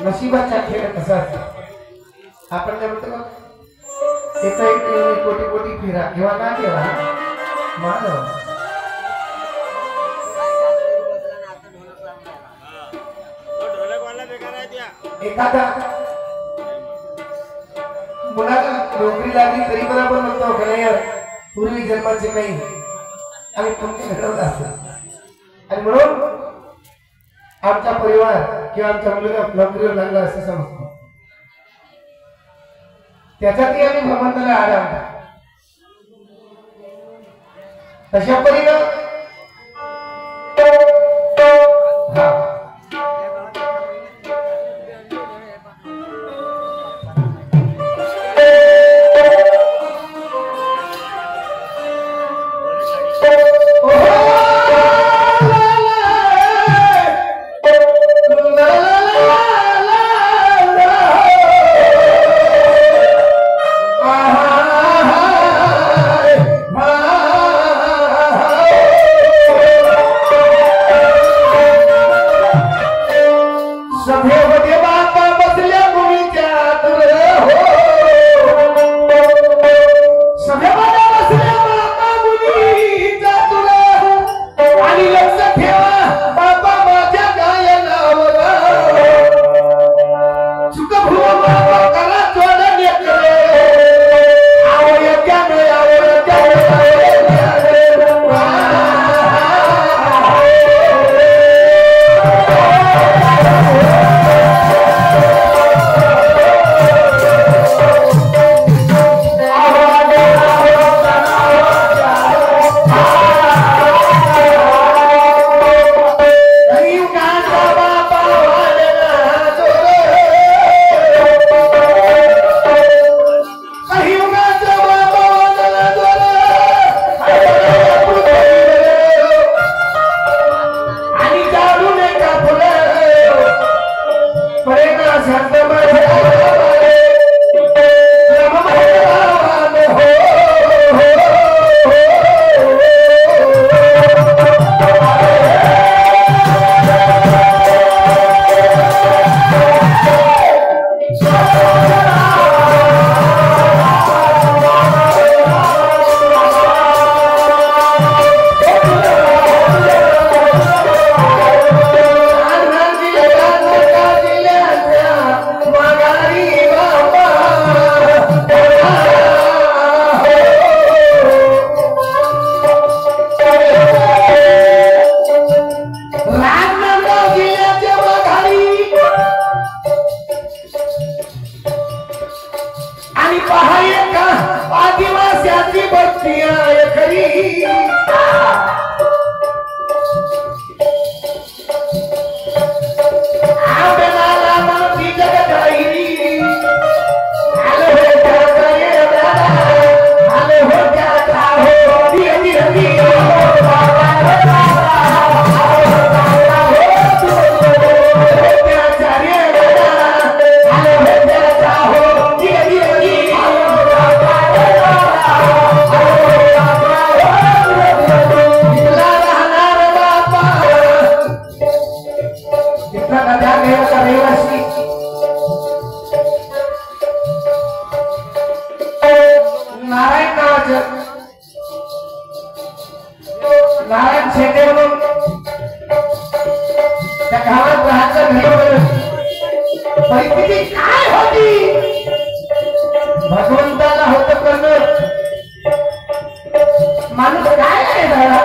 नशिबाचा खेळ कसा असतो आपण काय म्हणतो एका एक कोटी कोटी फिरा किंवा ना किंवा मानव एखादा मुलाला नोकरी लागली तरी पण आपण म्हणतो की नाही यार पूर्वी जन्माचे काही आम्ही तुमचे घडवलं असतं आणि म्हणून आमचा परिवार किंवा आमचा मुलगा नोकरीवर लागला असं समजतो त्याच्यातही आम्ही भगवंताला आराम तशा परीनं नारायण शेटे म्हणून त्या गावात राहायचं परिस्थिती काय होती भगवंताला होत करणं माणूस काय आहे झाला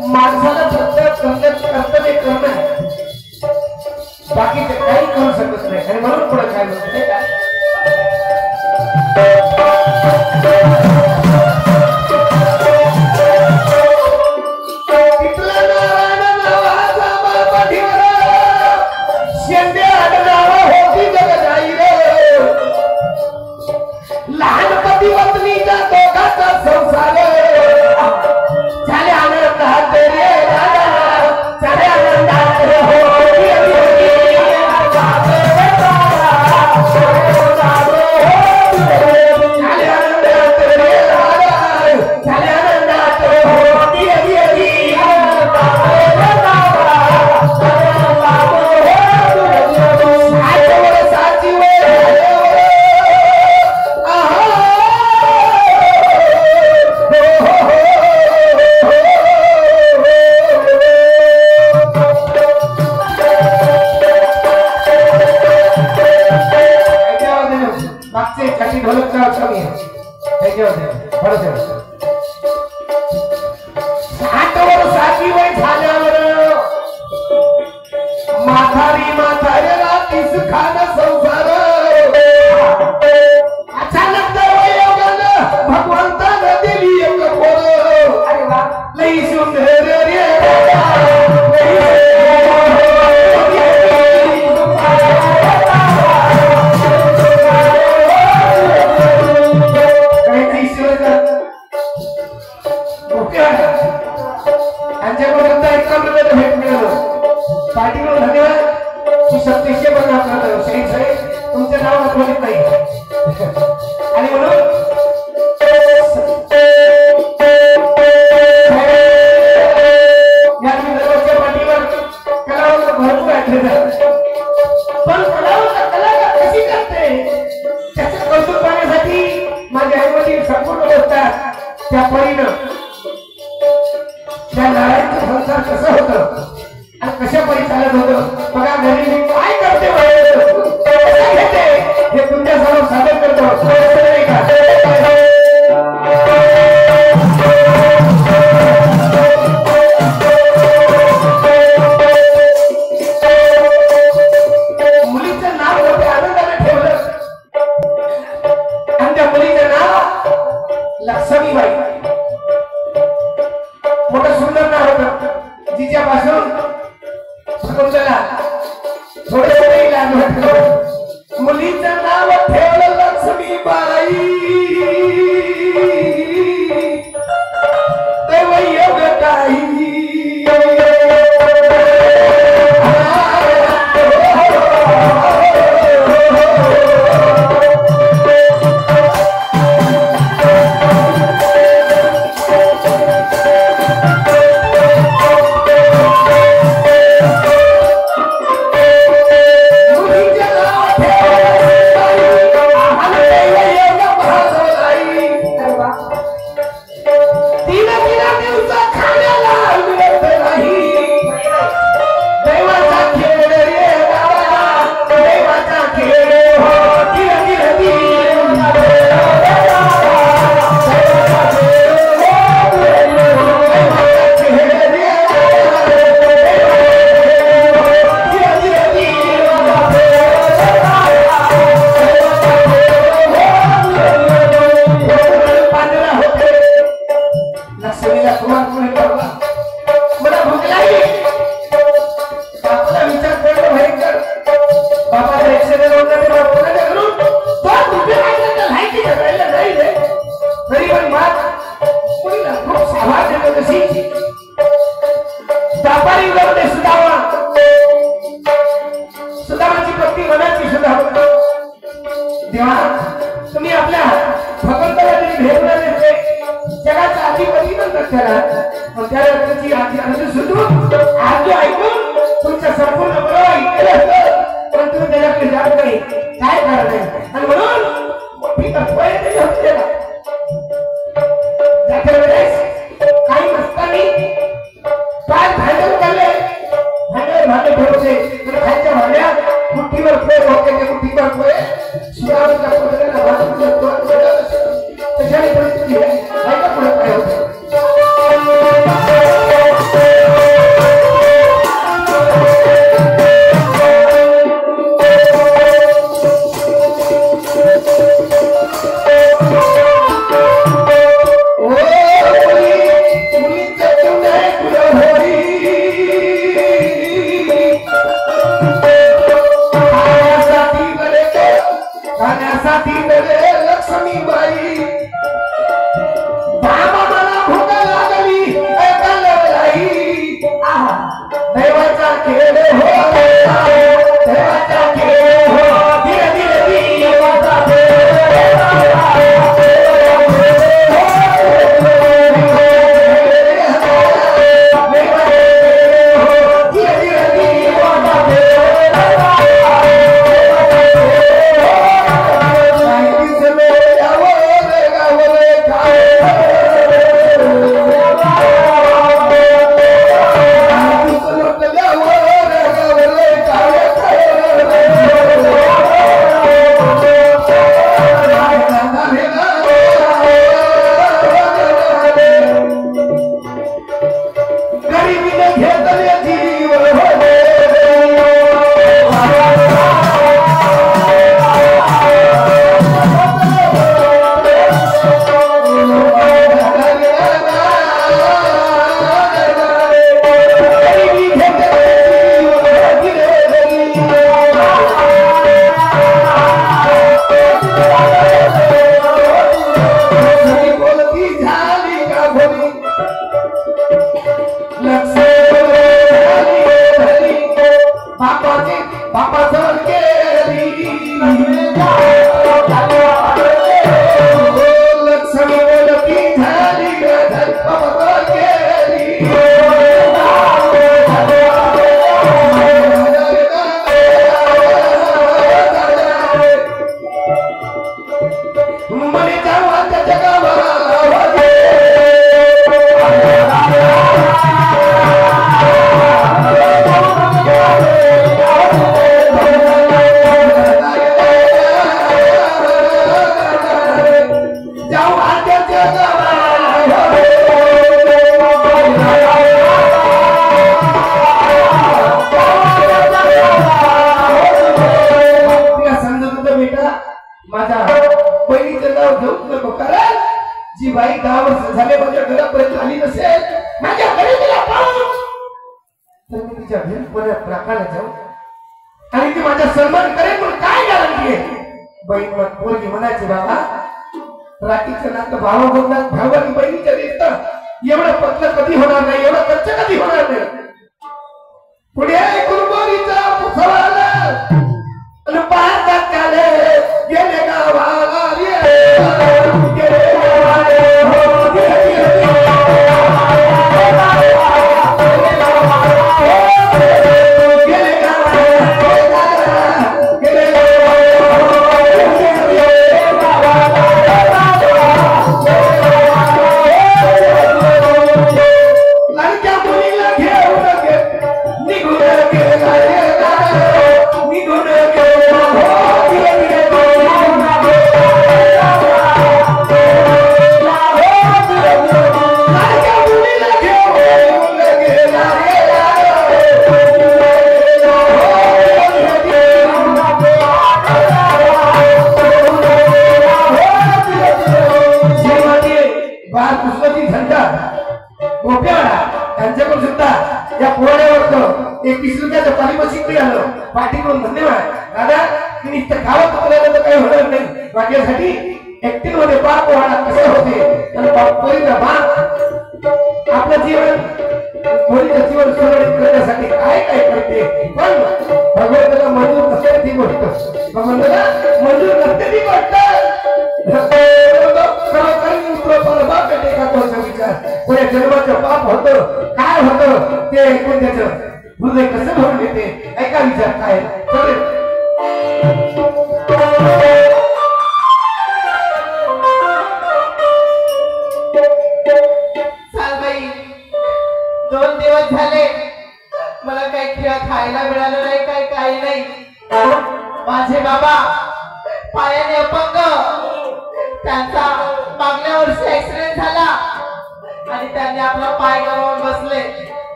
माणसाला फक्त कर्तव्य करणं बाकीचे काही करू शकत नाही आणि म्हणून पुढे काय म्हणते लहानपती पत्नीच्या दोघाचा संसार झाले आनंदात रे दादा झाले आनंदात हो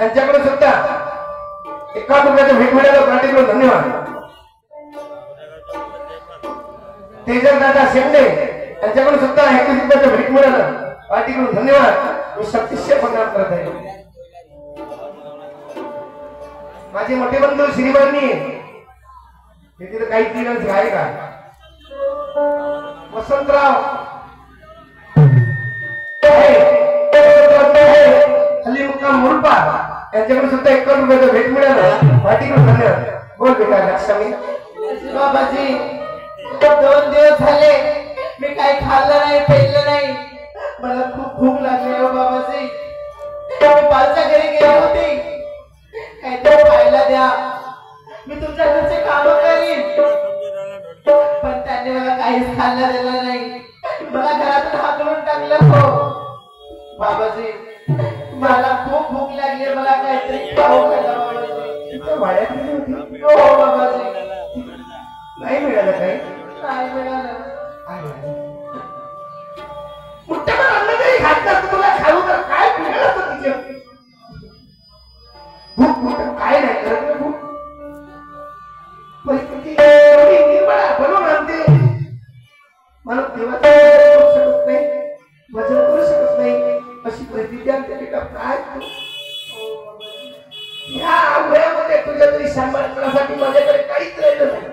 यांच्याकडे सुद्धा 1 रुपयाचं भेट मिळालं पाठीकडून धन्यवाद. तेजस दादा शेंडे यांच्याकडून सुद्धा 21 रुपयाचं भेट मिळालं पाठीकडून धन्यवाद. मी शक्तिशय प्रणाम करत आहे. माझे मोठे बंधू श्रीमानी तिथे काही तीनच आहे का वसंतराव हल्ली मुक्काम मुलपा यांच्याकडे सुद्धा 1 रुपयाचं भेट मिळालं पाठीकडून धन्यवाद. बोल बेटा लक्ष्मी. बाबाजी 2 दिवस झाले मी काही खाल्लं नाही पेल्लं नाही. मला खूप भूक लागली हो बाबाजी. मी बालच्या घरी गेली होती. काहीतरी खायला द्या मी तुमच्या घरचे काम करीन. पण त्यांनी मला काहीच खायला दिलं नाही. मला घरातून हाकलून टाकलं हो बाबाजी. मला खूप भूक लागली. मला काहीतरी खाऊ घाला बाबाजी. वाड्यात गेली होती हो बाबाजी. नाही मिळालं काही. नाही मिळालं. मुठ्ठभर अन्न जरी घातलं तर तुला खाऊ तर काय मिळालं तर तिच्या भूक भूक काय नाही करत भूक परिस्थिती बनवून आणते. मला देवाचं करू शकत नाही वचन करू शकत नाही अशी परिस्थिती आणते. काय या वयामध्ये तुझ्या तरी सांभाळ करण्यासाठी माझ्याकडे काहीच राहिलं नाही.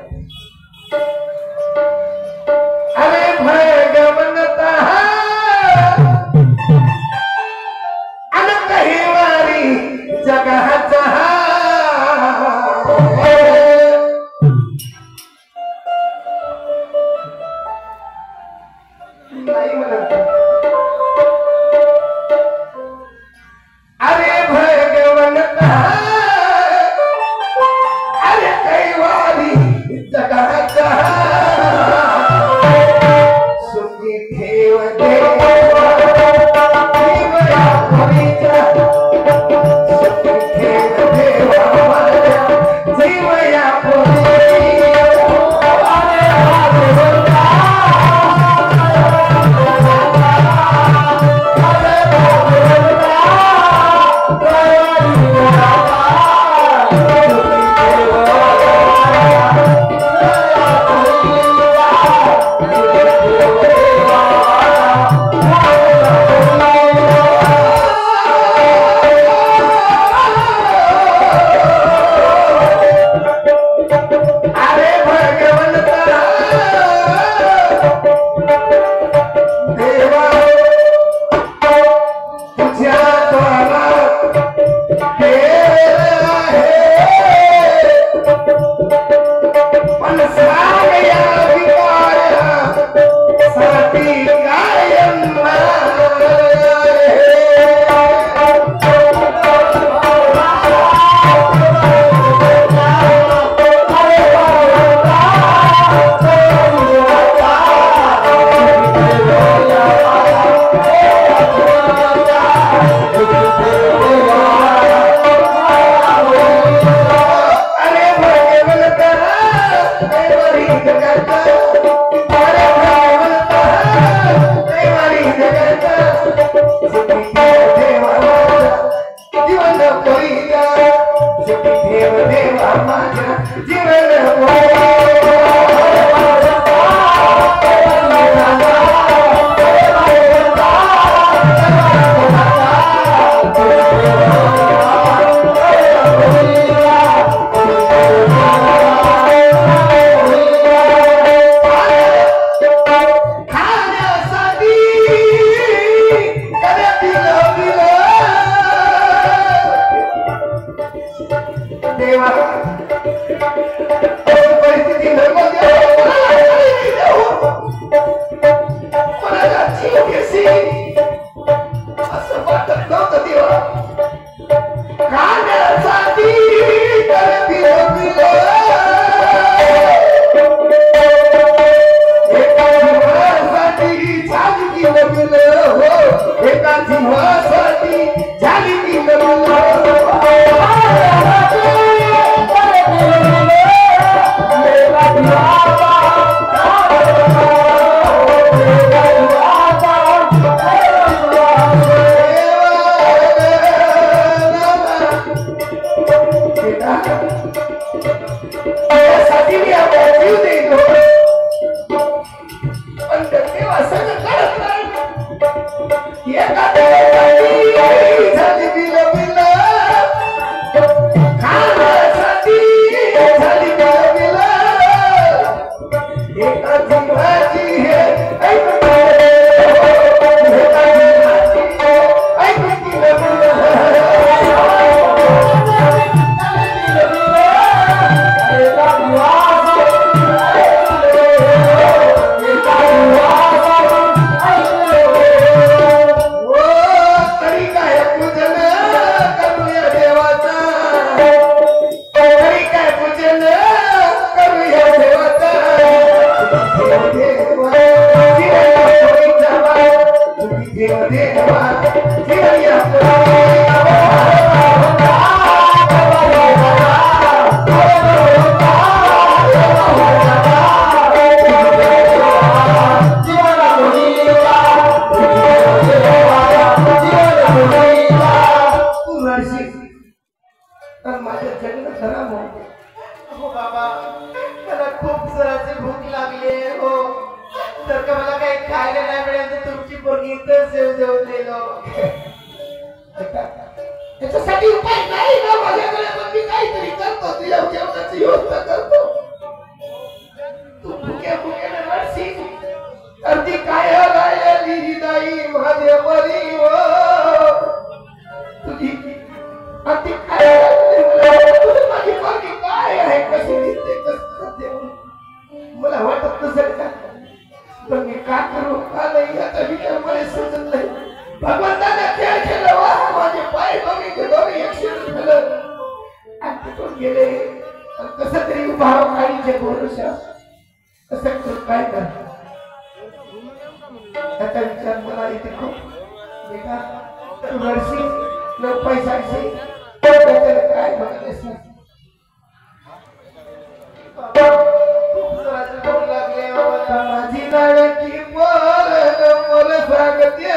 अरे भगवंता अनंत हेवारी जगाचा नाही म्हणत. अरे भगवंता अरे कैवारी जगाचा सुखी ठेव देवा जीवया पुरीचा. सुखी ठेव देवा माझ्या जीवया पुरी. Yeah. जगणं खराब हो. हो बाबा, मला खूप जोराची भूक लागली आहे हो. जर का मला काही खायला नाही मिळेल तर तुमची पोरगी इथं जेव जेवून दिलो. त्याच्यासाठी उपाय नाही ना माझ्याकडे, पण मी काहीतरी करतो. तुझ्या जेवणाची व्यवस्था करतो. तू भुके भुके रडशील तर ती काय राहिली नाही माझे मरी व तुझी अति काय माझी पोरगी काय आहे, कशी दिसते, कसं करते मला वाटत नसेल का, पण मी का करू का नाही याचा विचार मला सुचत नाही. भगवंताने खेळ खेळला वा माझे पाय बघितले दोन्ही एकशे झालं आणि तिथून गेले. कसं तरी उभा काळीचे भरोशा कसं करून काय कर त्याचा विचार मला इथे खूप बेकार. तू रडशी न पैशाशी त्याच्याला काय बघत खूप जोराची भूक लागली आहे बाबा. माझी नाळकी मोर स्वागत्य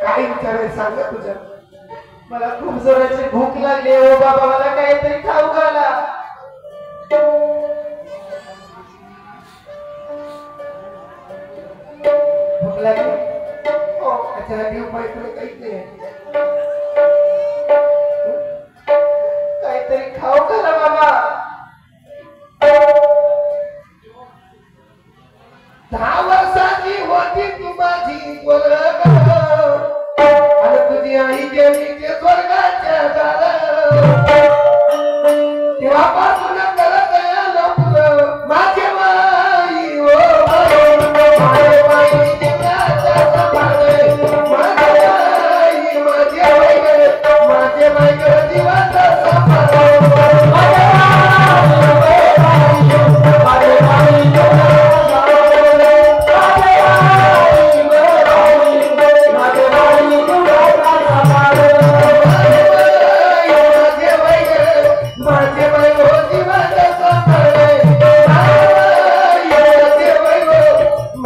काय विचारायचं सांगा तुझ्या. मला खूप जोराची भूक लागली हो बाबा, मला काहीतरी खाऊ घाला. भूक लागली हो, त्याच्यासाठी उपाय तुला काहीच नाही. काहीतरी खाऊ घाला बाबा. 10 वर्षाची होती तू माझी पोरग आणि तुझी आई गेली ते स्वर्गाच्या दारात. तेव्हापासून करत आलो माझे माई हो माझे माई जीवनाचा सांभाळे माझे माई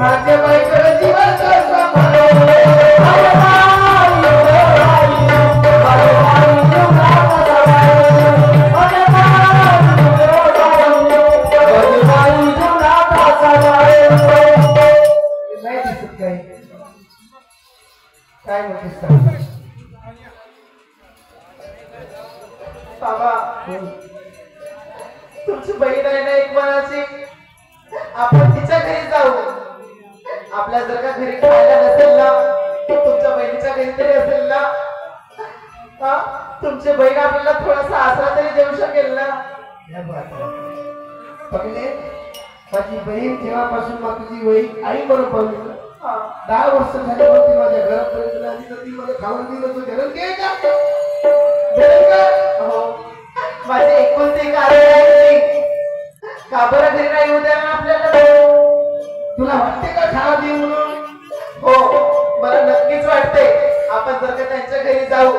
माझे माई जीवाचा सांभाळे बाबा, तुमची बहीण आहे ना एक मनाची, आपण तिच्या घरी जाऊ. आपल्या जर का घरी खायला नसेल ना, तुमच्या बहिणीच्या घरी तरी असेल ना, तुमची बहीण आपल्याला थोडासा आसरा तरी देऊ शकेल ना. पहिले माझी बहीण जेव्हापासून मग तुझी बहीण आई बरोबर 10 वर्ष झाले होती माझ्या घरापर्यंत आली तर ती मला खाऊन दिलं. तू घरात घे का हो, माझे एकुलते एक आहे का बरं घरी नाही उद्या आपल्याला? तुला वाटते का खावा देऊ म्हणून? हो मला नक्कीच वाटते. आपण जर का त्यांच्या घरी जाऊ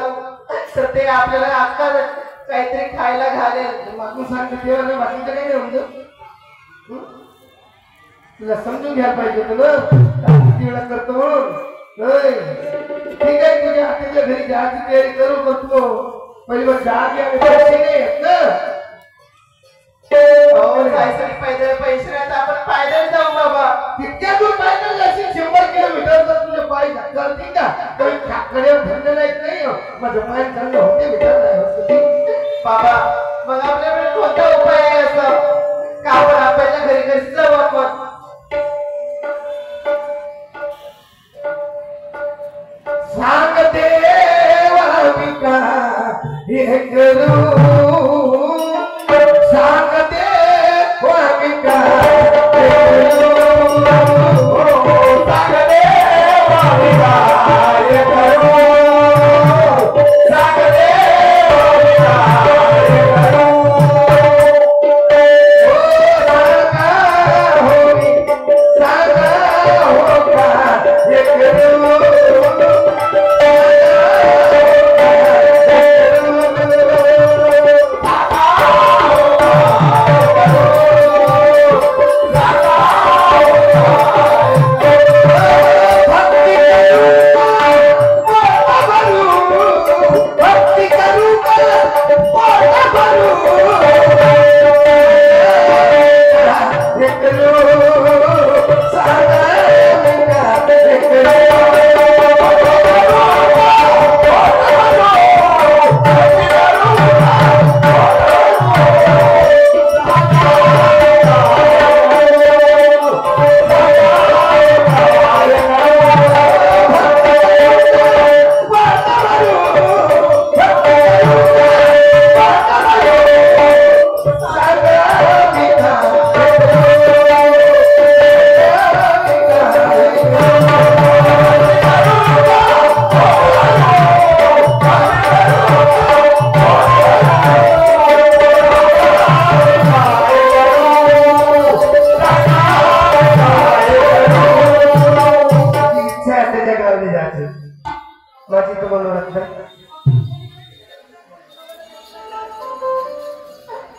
तर ते आपल्याला आता काहीतरी खायला घालेल. मागून सांगते तेव्हा नाही बाकीचं काही नाही म्हणतो. तुला समजून घ्यायला पाहिजे होतं ना किती वेळा करतो म्हणून. ठीक आहे तुझ्या हाताच्या घरी जायची तयारी करू करतो. पहिली बार जा घ्या पैसे नाही आहेत ना. जायसाठी पैसे नाही तर आपण पायदळ जाऊ बाबा. तितक्या दूर पायदळ जाशील 100 किलोमीटर तर तुझे पाय चालतील का? काही कडेवर धरलेला येत नाही. माझं पाय चाललं होते विचार नाही बाबा. मग आपल्याकडे कोणता उपाय आहे असं का आपण आपल्या घरी कशी जाऊ आपण? सांग देवा मी काय करू. सांग देवा मी काय करू. सांग देवा मी काय करू. सांग देवा मी काय करू. सांगा हो काय करू.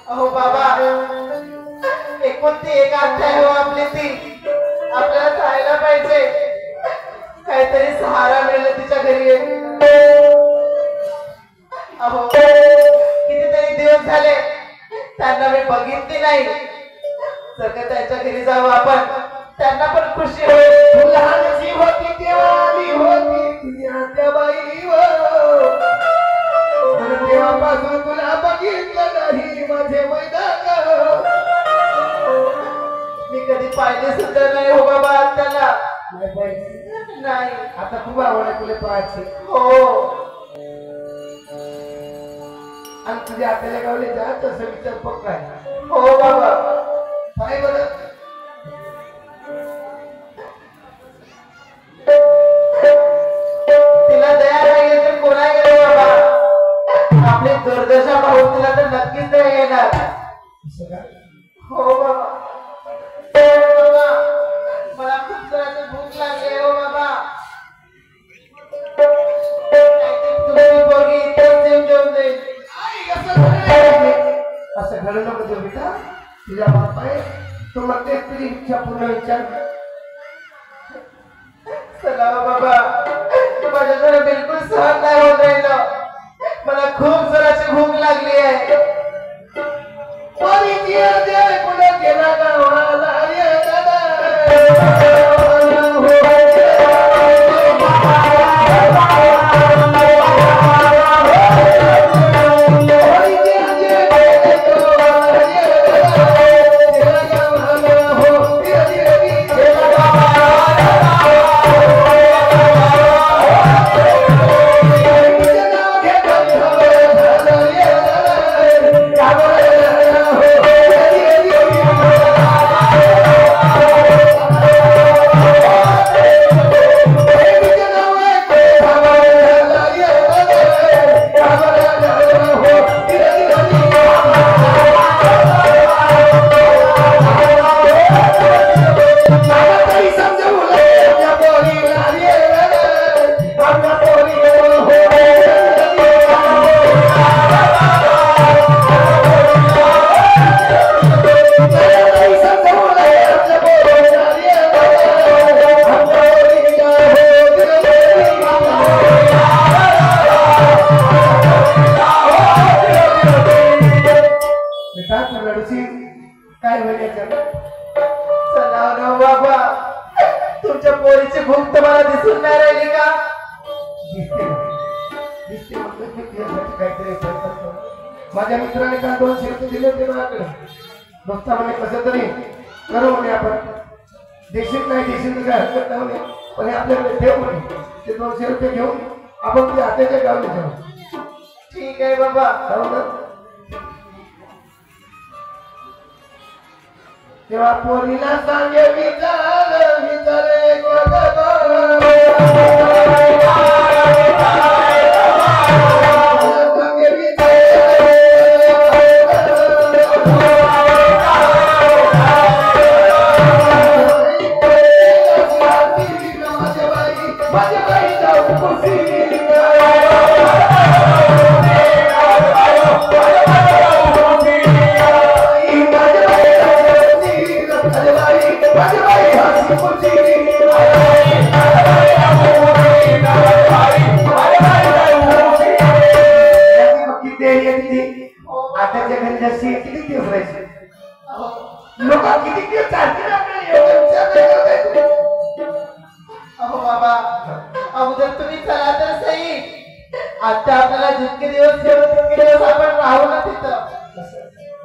अहो बाबा एकोणती एक आख्या आहे हो आपली ती. आपल्याला जायला पाहिजे. काहीतरी सहारा मिळेल तिच्या घरी. अहो कितीतरी दिवस झाले त्यांना मी बघितली नाही. जर का त्यांच्या घरी जाऊ आपण त्यांना पण खुशी होईल. लहानशी होती तेव्हा आली होती तुझ्या त्या बाईवर. तेव्हापासून तुला बघितलं नाही माझे मैदान. मी कधी पाहिले सुद्धा नाही हो बाबा त्याला. नाही. आता खूप आवड आहे तुला पाहायची. हो. आणि तुझ्या आपल्याला गावले जात असं विचार पक्का आहे. हो बाबा. काय बरं तिला दया नाही तर कोणा गेलो बाबा. आपली दुर्दशा पाहून तिला तर नक्कीच दया येणार. हो बाबा. मला खूप जराची भूक लागली हो बाबा. तुम्ही बोगी इथेच जेवून जाईल. असं घडलं नको देऊ बेटा. तुझ्या बाप आहे तो मग तरी इच्छा पूर्ण विचार. चला बाबा. माझ्याकडे बिलकुल सहन नाही होत राहिलं. मला खूप जराची भूक लागली आहे. पुढे गेला गावाला ये दादा. काय म्हणायचं? चला ना बाबा, तुमच्या पोरीची भूक तुम्हाला दिसून नाही राहिली का? दिसते ना. दिसते म्हटलं की तुझ्यासाठी काहीतरी उपाय करतो. माझ्या मित्राने काल 200 रुपये दिले होते माझ्याकडे. दोस्ता म्हणे कसं तरी करू म्हणे आपण. देशील नाही देशील तर काय हरकत नाही म्हणे, पण हे आपल्याकडे ठेव म्हणे. ते 200 रुपये घेऊन आपण ते आत्याच्या गावाला जाऊ. ठीक आहे बाबा. जाऊ ना. तेव्हा पोरीला सांगे विचार विचारे आताच्या घरी जास्ती किती दिवस राहायचे लोक किती दिवस चालतील आपल्याला एवढा विचार नाही करताय तुम्ही. अहो बाबा, अगोदर तुम्ही चला तर सही. आता आपल्याला जितके दिवस ठेवू तितके दिवस आपण राहू ना तिथं.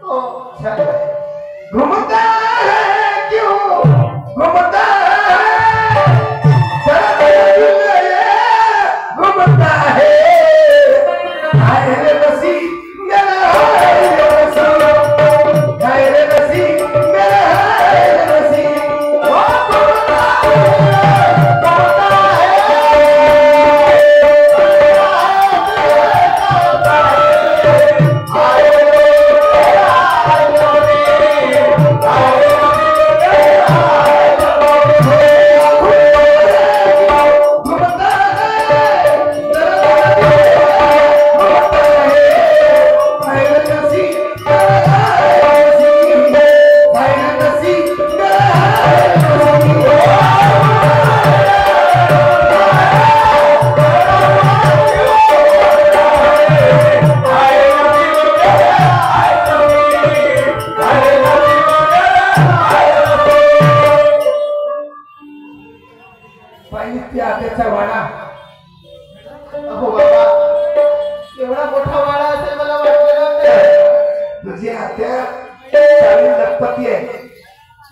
हो. छान आहे. घुमता है क्यों घुमता है घुमता है हाय रे बसी मेरा हाय रे बसी हाय रे बसी मेरा हाय रे बसी वो घुमता आत्याचा वाडा. अहो बाबा, एवढा मोठा वाडा असेल मला वाटलं नव्हतं. तुझी आत्या चांगली लखपती आहे.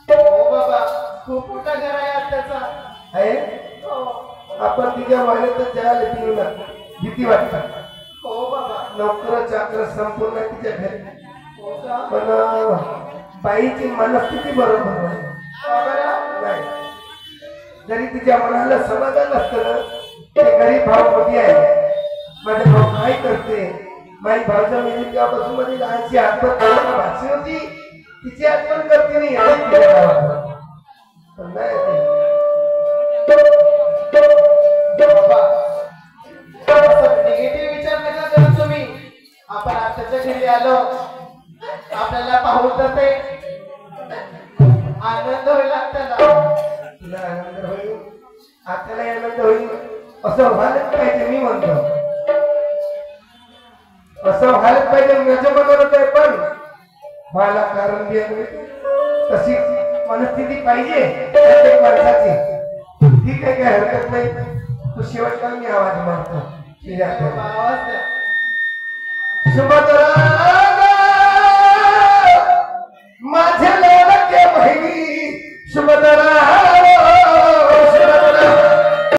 हो बाबा, खूप मोठा घर आहे आत्याचा. आहे हो. आपण तिच्या वाड्यात जायला तिला भीती वाटतात. हो बाबा. नोकर चाकर संपूर्ण तिच्या घरी. हो का? पण बाईची मनस्थिती बरोबर नाही. का बरं? नाही. जरी तिच्या मनाला समाधान असतं ते गरीब भाव मोठी आहे. माझे भाऊ काय करते माझी भावच्या मिळून तेव्हापासून माझी लहानची आत्महत्या भाषी होती तिची आठवण करते नाही पण नाही बाबा, निगेटिव्ह विचार नका करू तुम्ही. आपण आत्याच्या घरी आलो, आपल्याला पाहून तर ते आनंद होईल आपल्याला. तुला आनंद होईल आपल्याला आनंद होईल असं व्हायलाच पाहिजे. मी म्हणतो असं व्हायलाच पाहिजे. माझ्या मनात आहे पण व्हायला कारण बी आहे. तशी मनस्थिती पाहिजे प्रत्येक माणसाची. ठीक आहे काय हरकत नाही. तू शेवटला मी आवाज मारतो आवाज द्या. सुभद्रा